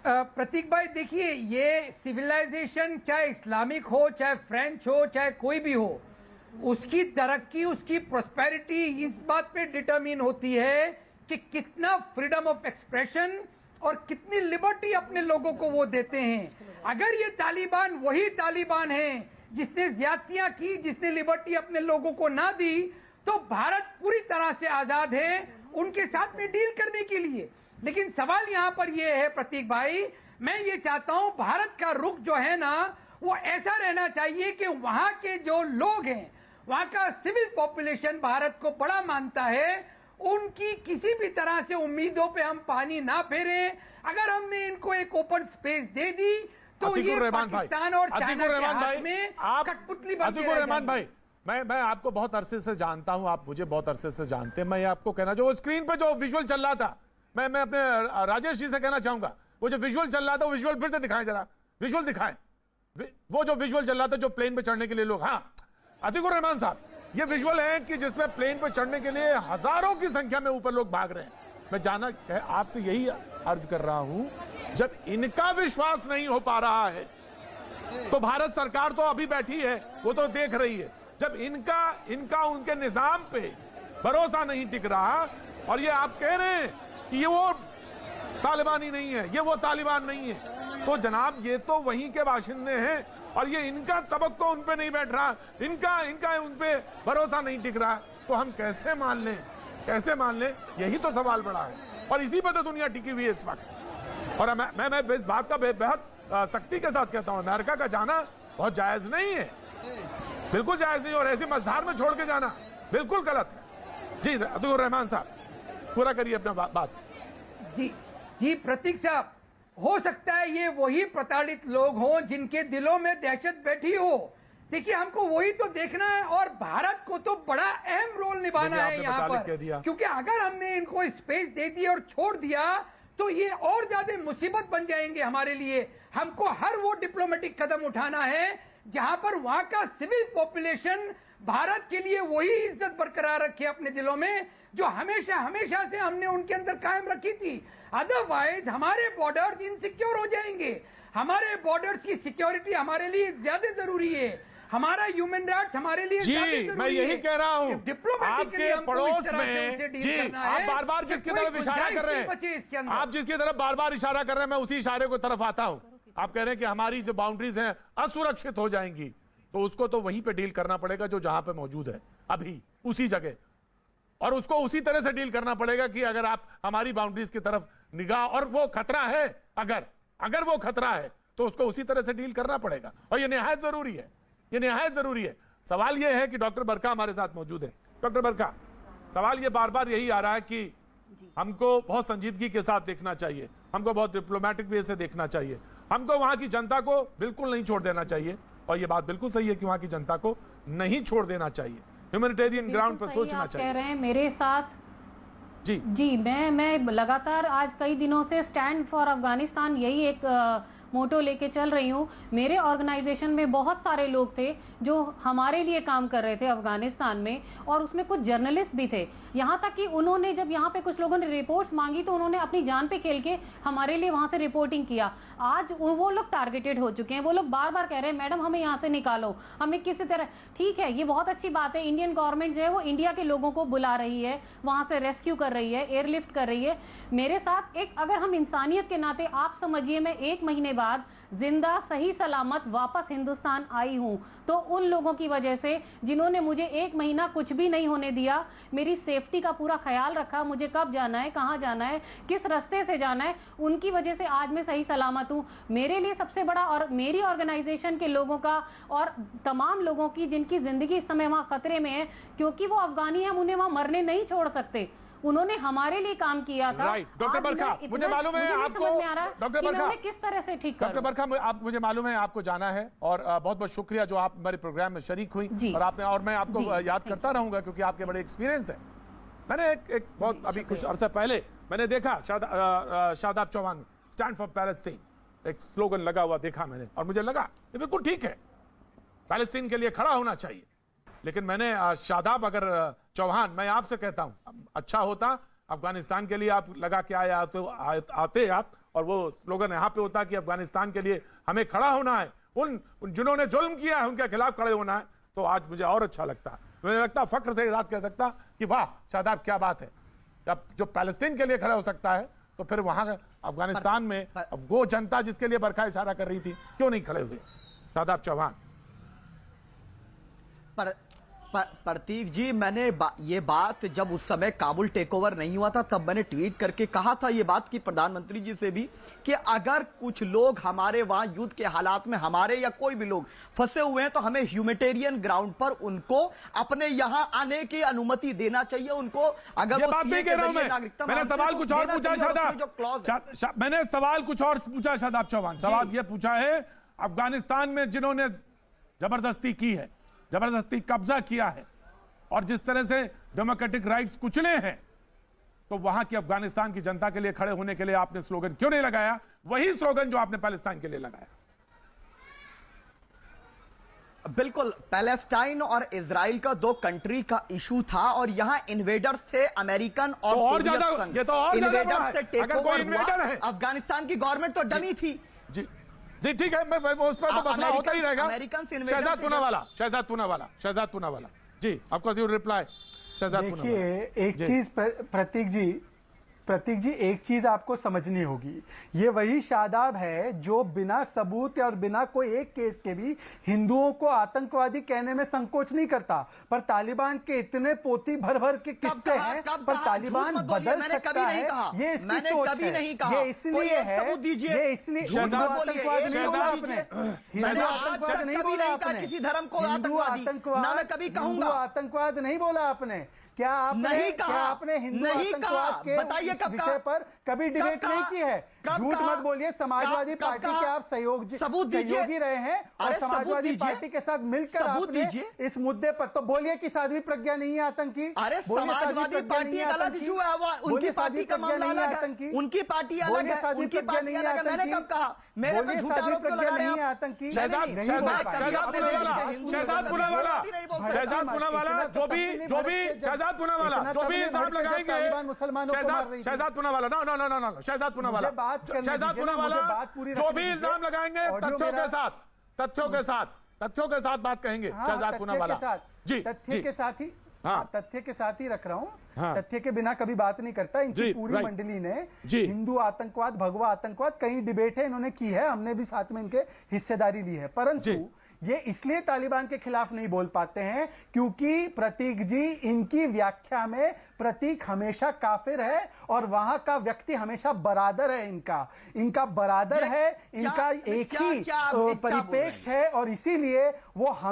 प्रतीक भाई देखिए, ये सिविलाइजेशन चाहे इस्लामिक हो, चाहे फ्रेंच हो, चाहे कोई भी हो, उसकी तरक्की, उसकी प्रोस्पेरिटी इस बात पे डिटरमिन होती है कि कितना फ्रीडम ऑफ एक्सप्रेशन और कितनी लिबर्टी अपने लोगों को वो देते हैं। अगर ये तालिबान वही तालिबान है जिसने ज्यादतियां की, जिसने लिबर्टी अपने लोगों को ना दी, तो भारत पूरी तरह से आजाद है उनके साथ में डील करने के लिए। लेकिन सवाल यहाँ पर यह है प्रतीक भाई, मैं ये चाहता हूं भारत का रुख जो है ना, वो ऐसा रहना चाहिए कि वहां के जो लोग हैं, वहां का सिविल पॉपुलेशन भारत को बड़ा मानता है, उनकी किसी भी तरह से उम्मीदों पे हम पानी ना फेरें। अगर हमने इनको एक ओपन स्पेस दे दी तो ये पाकिस्तान और चाइना के हाथ में कठपुतली बन के रह भाई, मैं आपको बहुत अरसे से जानता हूं, आप मुझे बहुत अरसे से जानते हैं। मैं आपको कहना जो स्क्रीन पे जो विजुअल चल रहा था, मैं अपने राजेश जी से कहना चाहूंगा, वो जो विजुअल चल रहा था, वो विजुअल फिर से दिखाएं, जरा विजुअल दिखाएं। वो जो विजुअल चल रहा था, जो प्लेन पे चढ़ने के लिए लोग, हाँ अतीकुर रहमान साहब, ये विजुअल है कि जिसमें प्लेन पे चढ़ने के लिए हजारों की संख्या में ऊपर लोग भाग रहे हैं। मैं जाना आपसे यही अर्ज कर रहा हूं, जब इनका विश्वास नहीं हो पा रहा है तो भारत सरकार तो अभी बैठी है, वो तो देख रही है। जब इनका उनके निजाम पे भरोसा नहीं टिक रहा, और ये आप कह रहे हैं कि ये वो तालिबानी नहीं है, ये वो तालिबान नहीं है, तो जनाब ये तो वहीं के बाशिंदे हैं और ये इनका तबक्को उन पे नहीं बैठ रहा, इनका उन पे भरोसा नहीं टिक रहा, तो हम कैसे मान लें, कैसे मान लें? यही तो सवाल बड़ा है, और इसी पर तो दुनिया टिकी हुई है इस वक्त। और मैं इस बात का बेहद सख्ती के साथ कहता हूं, अमेरिका का जाना बहुत जायज नहीं है, बिल्कुल जायज नहीं, और ऐसी मझधार में छोड़ के जाना बिल्कुल गलत है। जी अब्दुल रहमान साहब, पूरा करिए अपना बात। जी प्रतीक साहब, हो सकता है ये वही प्रताड़ित लोग हों जिनके दिलों में दहशत बैठी हो। देखिए, हमको वही तो देखना है, और भारत को तो बड़ा अहम रोल निभाना है यहाँ पर, क्योंकि अगर हमने इनको स्पेस दे दी और छोड़ दिया तो ये और ज्यादा मुसीबत बन जाएंगे हमारे लिए। हमको हर वो डिप्लोमेटिक कदम उठाना है जहां पर वहां का सिविल पॉपुलेशन भारत के लिए वही इज्जत बरकरार रखे अपने दिलों में जो हमेशा से हमने उनके अंदर कायम रखी थी। अदरवाइज हमारे बॉर्डर्स इनसिक्योर हो जाएंगे। हमारे बॉर्डर्स की सिक्योरिटी हमारे लिए ज्यादा जरूरी है, हमारा ह्यूमन राइट्स हमारे लिए जी, मैं यही कह रहा हूँ, आपके पड़ोस में जी आप बार बार जिसकी तरफ इशारा कर रहे हैं, आप जिसकी तरफ बार बार इशारा कर रहे हैं, मैं उसी इशारे को तरफ आता हूँ। आप कह रहे हैं कि हमारी जो बाउंड्रीज हैं असुरक्षित हो जाएंगी, तो उसको तो वहीं पे डील करना पड़ेगा जो जहां पे मौजूद है अभी उसी जगह, और उसको उसी तरह से डील करना पड़ेगा कि अगर आप हमारी बाउंड्रीज की तरफ निगाह, और वो खतरा है, अगर वो खतरा है तो उसको उसी तरह से डील करना पड़ेगा, और ये निहायत जरूरी है, ये निहायत जरूरी है। सवाल ये है कि डॉक्टर बरका हमारे साथ मौजूद है। डॉक्टर बरका, सवाल ये बार बार यही आ रहा है कि हमको बहुत संजीदगी के साथ देखना चाहिए, हमको बहुत डिप्लोमेटिक वे से देखना चाहिए, हमको वहां की जनता को बिल्कुल नहीं छोड़ देना चाहिए, और ये बात बिल्कुल सही है कि वहां की जनता को नहीं छोड़ देना चाहिए, ह्यूमैनिटेरियन ग्राउंड पर सोचना चाहिए। कह रहे हैं मेरे साथ जी मैं लगातार आज कई दिनों से स्टैंड फॉर अफगानिस्तान यही एक मोटो लेके चल रही हूँ। मेरे ऑर्गेनाइजेशन में बहुत सारे लोग थे जो हमारे लिए काम कर रहे थे अफगानिस्तान में, और उसमें कुछ जर्नलिस्ट भी थे। यहाँ तक कि उन्होंने जब यहाँ पे कुछ लोगों ने रिपोर्ट्स मांगी तो उन्होंने अपनी जान पे खेल के हमारे लिए वहां से रिपोर्टिंग किया। आज वो लोग टारगेटेड हो चुके हैं, वो लोग बार बार कह रहे हैं मैडम हमें यहाँ से निकालो, हमें किसी तरह। ठीक है, ये बहुत अच्छी बात है, इंडियन गवर्नमेंट जो है वो इंडिया के लोगों को बुला रही है, वहां से रेस्क्यू कर रही है, एयरलिफ्ट कर रही है। मेरे साथ एक, अगर हम इंसानियत के नाते, आप समझिए मैं 1 महीने बाद जिंदा सही सलामत वापस हिंदुस्तान आई हूं, तो उन लोगों की वजह से जिन्होंने मुझे 1 महीना कुछ भी नहीं होने दिया, मेरी सेफ्टी का पूरा ख्याल रखा, मुझे कब जाना है, कहां जाना है, किस रास्ते से जाना है, उनकी वजह से आज मैं सही सलामत हूं। मेरे लिए सबसे बड़ा, और मेरी ऑर्गेनाइजेशन के लोगों का और तमाम लोगों की जिनकी जिंदगी इस समय वहां खतरे में है, क्योंकि वो अफगानी हैं, हम उन्हें वहां मरने नहीं छोड़ सकते। उन्होंने हमारे लिए काम किया था। डॉक्टर बरखा, मुझे मालूम है आपको, डॉक्टर बरखा किस तरह से ठीक डॉक्टर बरखा, आप, मुझे मालूम है आपको जाना है, और बहुत बहुत शुक्रिया जो आप हमारे प्रोग्राम में शरीक हुई, और आपने, और मैं आपको याद करता रहूंगा क्योंकि आपके बड़े एक्सपीरियंस है। मैंने एक बहुत अभी कुछ अरसा पहले मैंने देखा Shadab Chauhan stand for Palestine एक स्लोगन लगा हुआ देखा मैंने, और मुझे लगा ये बिल्कुल ठीक है, पैलेस्टीन के लिए खड़ा होना चाहिए। लेकिन मैंने शादाब अगर चौहान, मैं आपसे कहता हूं अच्छा होता अफगानिस्तान के लिए आप लगा के आते आप और वो स्लोगन यहाँ पे होता कि अफगानिस्तान के लिए हमें खड़ा होना है, उन जिन्होंने जुल्म किया है उनके खिलाफ खड़े होना है, तो आज मुझे और अच्छा लगता। मुझे लगता फख्र से बात कह सकता कि वाह शादाब क्या बात है, जब जो पैलेस्टीन के लिए खड़ा हो सकता है तो फिर वहां अफगानिस्तान में वो जनता जिसके लिए बरखा इशारा कर रही थी क्यों नहीं खड़े हुए। शादाब चौहान। प्रतीक जी, मैंने ये बात जब उस समय काबुल टेक ओवर नहीं हुआ था तब मैंने ट्वीट करके कहा था ये बात कि प्रधानमंत्री जी से भी कि अगर कुछ लोग हमारे वहां युद्ध के हालात में हमारे या कोई भी लोग फंसे हुए हैं तो हमें ह्यूमैनिटेरियन ग्राउंड पर उनको अपने यहां आने की अनुमति देना चाहिए। उनको अगर ये बात नहीं कह रहा हूं मैंने सवाल कुछ और पूछा शादाब, मैंने सवाल कुछ और पूछा शादाब चौहान। सवाल ये पूछा है अफगानिस्तान में जिन्होंने जबरदस्ती की है, जबरदस्ती कब्जा किया है और जिस तरह से डेमोक्रेटिक राइट्स कुचले हैं, तो वहां की अफगानिस्तान की जनता के लिए खड़े होने के लिए आपने स्लोगन क्यों नहीं लगाया, वही स्लोगन जो आपने पैलेस्टाइन के लिए लगाया। बिल्कुल, पैलेस्टाइन और इजराइल का दो कंट्री का इशू था और यहां इन्वेडर्स थे अमेरिकन और ज्यादा, ये तो और इन्वेडर्स से टेक अगर कोई ओवर इन्वेडर है, अफगानिस्तान की गवर्नमेंट तो डमी थी। जी जी ठीक है, मैं उस पर तो मसला होता ही रहेगा। Shehzad Poonawalla ji, of course you reply. Shehzad Poonawalla, देखिए एक चीज प्रतीक जी एक चीज आपको समझनी होगी, ये वही शादाब है जो बिना सबूत और बिना कोई एक केस के भी हिंदुओं को आतंकवादी कहने में संकोच नहीं करता। पर तालिबान के इतने पोती भर भर के किस्से हैं, पर तालिबान बदल सकता है, ये इसकी सोच है। ये इसलिए है, ये इसलिए हिंदू आतंकवाद नहीं बोला आपने, हिंदू आतंकवाद नहीं बोला आपने, किसी धर्म को हिंदू आतंकवाद नहीं बोला आपने। क्या आपने हिंदू आतंकवाद के विषय पर कभी डिबेट नहीं की है? झूठ मत बोलिए। समाजवादी पार्टी के आप सहयोगी रहे हैं और समाजवादी पार्टी के साथ मिलकर आपने इस मुद्दे पर तो बोलिए कि साध्वी प्रज्ञा नहीं है आतंकी। समाजवादी पार्टी एक अलग इशू है, उनकी पार्टी का मामला अलग है, उनकी पार्टी अलग है, उनकी पार्टी अलग है। मैंने कब कहा? मेरे पे झूठा आरोप क्यों लगा रहे हैं आप? शहजाद पूनावाला जो भी शहजाद पूनावाला लगाएंगे, शहजाद पूनावाला शहजाद पूनावाला जो भी इल्जाम लगाएंगे तथ्यों के साथ बात कहेंगे। शहजाद पूनावाला जी, तथ्य के साथ ही रख रहा हूं। तथ्य के बिना कभी बात नहीं करता। इनकी पूरी मंडली ने हिंदू आतंकवाद, भगवा आतंकवाद, कई डिबेट है इन्होंने की है, हमने भी साथ में इनके हिस्सेदारी ली है। परंतु ये इसलिए तालिबान के खिलाफ नहीं बोल पाते हैं क्योंकि प्रतीक जी, इनकी व्याख्या में प्रतीक हमेशा काफिर है और वहां का व्यक्ति हमेशा बरादर है। इनका बरादर है, इनका एक ही परिपेक्ष है और इसीलिए वो हमें